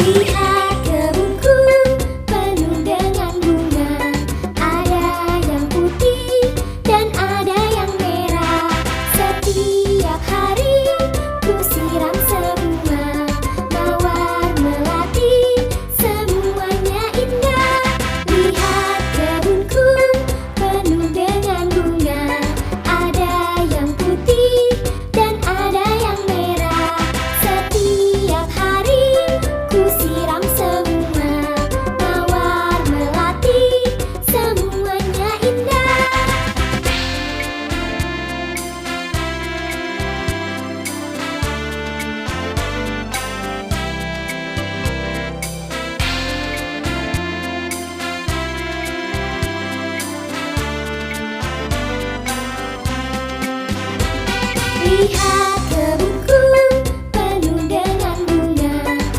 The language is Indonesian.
Lihat kebunku penuh dengan bunga. Ada yang putih dan ada yang merah. Setiap hari ku siram semua. Mawar melati semuanya indah. Lihat kebunku penuh dengan bunga. Ada yang putih dan ada yang merah. Setiap hari ku siram semua. Mawar melati semuanya indah. Lihat